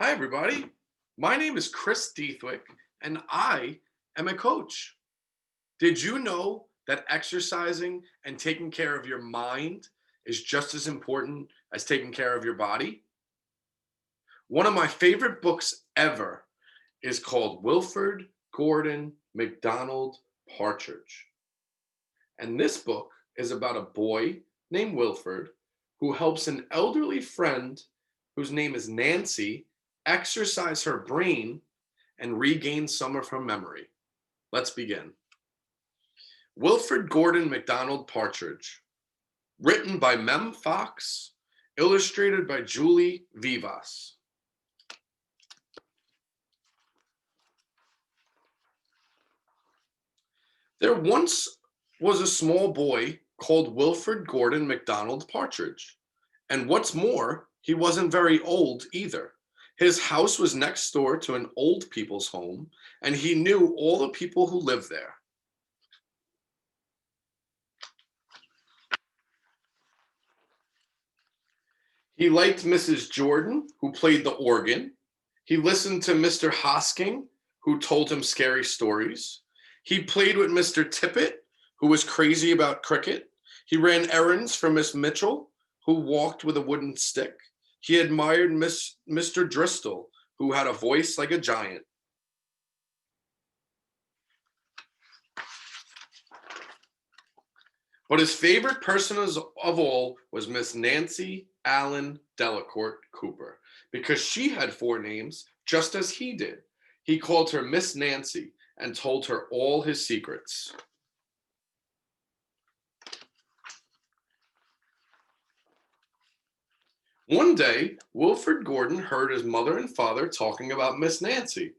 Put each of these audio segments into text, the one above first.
Hi, everybody. My name is Chris Deathwick, and I am a coach. Did you know that exercising and taking care of your mind is just as important as taking care of your body? One of my favorite books ever is called Wilford Gordon MacDonald Partridge. And this book is about a boy named Wilford who helps an elderly friend whose name is Nancy exercise her brain and regain some of her memory. Let's begin. Wilford Gordon MacDonald Partridge, written by Mem Fox, illustrated by Julie Vivas. There once was a small boy called Wilford Gordon MacDonald Partridge. And what's more, he wasn't very old either. His house was next door to an old people's home, and he knew all the people who lived there. He liked Mrs. Jordan, who played the organ. He listened to Mr. Hosking, who told him scary stories. He played with Mr. Tippett, who was crazy about cricket. He ran errands for Miss Mitchell, who walked with a wooden stick. He admired Mr. Driscoll, who had a voice like a giant. But his favorite person of all was Miss Nancy Allen Delacourt Cooper, because she had four names, just as he did. He called her Miss Nancy and told her all his secrets. One day, Wilford Gordon heard his mother and father talking about Miss Nancy.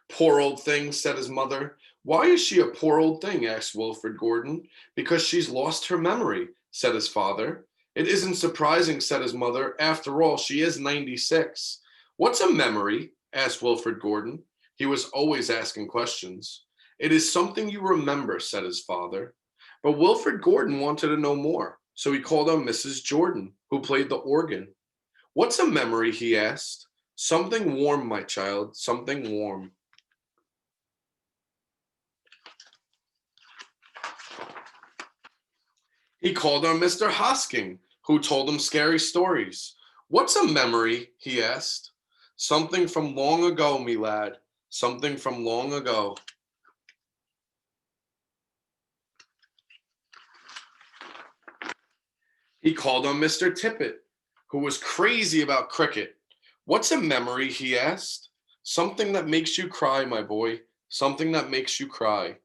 Poor old thing, said his mother. Why is she a poor old thing? Asked Wilford Gordon. Because she's lost her memory, said his father. It isn't surprising, said his mother. After all, she is 96. What's a memory? Asked Wilford Gordon. He was always asking questions. It is something you remember, said his father. But Wilford Gordon wanted to know more, so he called on Mrs. Jordan, who played the organ. What's a memory? He asked. Something warm, my child, something warm. He called on Mr. Hosking, who told him scary stories. What's a memory? He asked. Something from long ago, me lad, something from long ago. He called on Mr. Tippett, who was crazy about cricket. What's a memory? He asked. Something that makes you cry, my boy, something that makes you cry.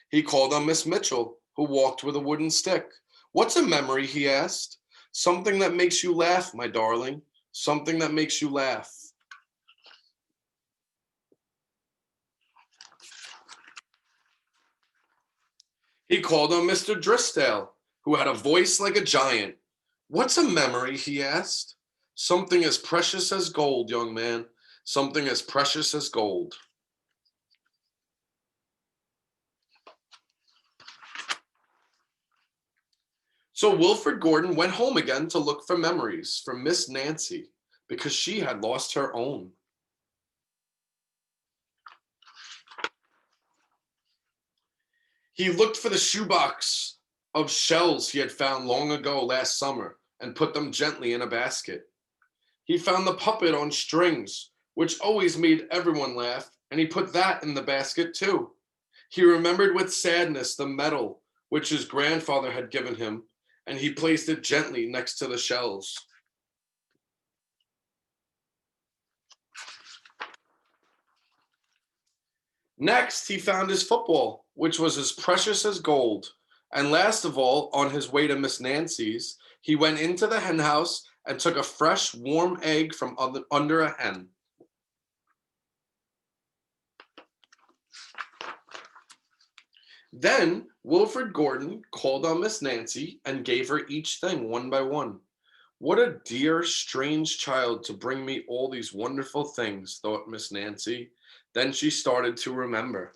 He called on Miss Mitchell, who walked with a wooden stick. What's a memory? He asked. Something that makes you laugh, my darling, something that makes you laugh. He called on Mr. Driscoll, who had a voice like a giant. What's a memory? He asked. Something as precious as gold, young man, something as precious as gold. So Wilford Gordon went home again to look for memories from Miss Nancy, because she had lost her own. He looked for the shoebox of shells he had found long ago last summer and put them gently in a basket. He found the puppet on strings, which always made everyone laugh, and he put that in the basket too. He remembered with sadness the medal which his grandfather had given him, and he placed it gently next to the shells. Next, he found his football, which was as precious as gold. And last of all, on his way to Miss Nancy's, he went into the hen house and took a fresh, warm egg from under a hen. Then Wilford Gordon called on Miss Nancy and gave her each thing one by one. What a dear, strange child to bring me all these wonderful things, thought Miss Nancy. Then she started to remember.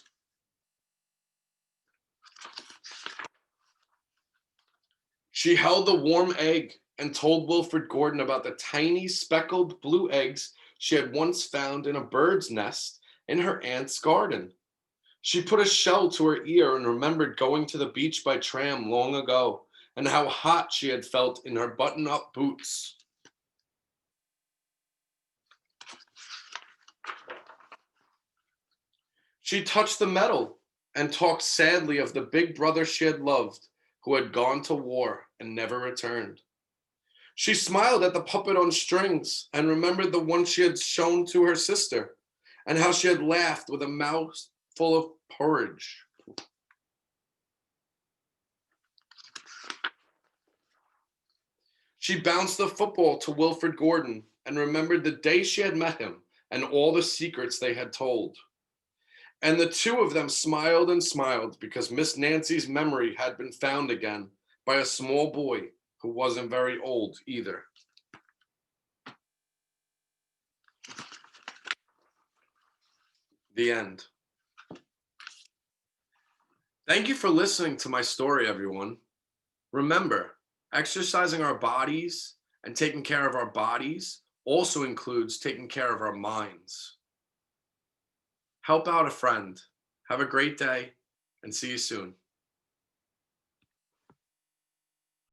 She held the warm egg and told Wilfred Gordon about the tiny speckled blue eggs she had once found in a bird's nest in her aunt's garden. She put a shell to her ear and remembered going to the beach by tram long ago and how hot she had felt in her button up boots. She touched the metal and talked sadly of the big brother she had loved, who had gone to war and never returned. She smiled at the puppet on strings and remembered the one she had shown to her sister and how she had laughed with a mouth full of porridge. She bounced the football to Wilfred Gordon and remembered the day she had met him and all the secrets they had told. And the two of them smiled and smiled because Miss Nancy's memory had been found again by a small boy who wasn't very old either. The end. Thank you for listening to my story, everyone. Remember, exercising our bodies and taking care of our bodies also includes taking care of our minds. Help out a friend. Have a great day and see you soon.